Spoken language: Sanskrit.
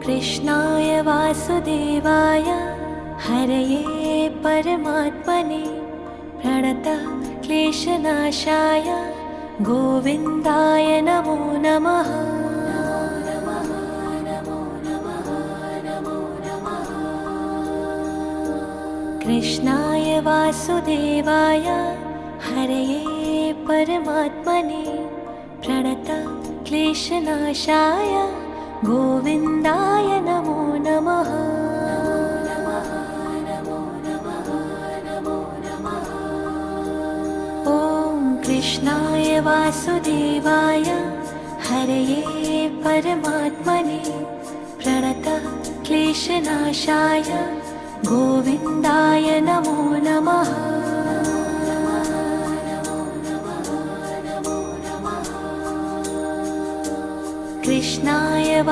कृष्णाय वासुदेवाय हरये परमात्मने प्रणतः क्लेशनाशाय गोविन्दाय नमो नमः। कृष्णाय वासुदेवाय हरये परमात्मने प्रणतः क्लेशनाशाय गोविन्दाय नमो नमः। ॐ कृष्णाय वासुदेवाय हरये परमात्मने प्रणतः क्लेशनाशाय गोविन्दाय नमो नमः। कृष्णाय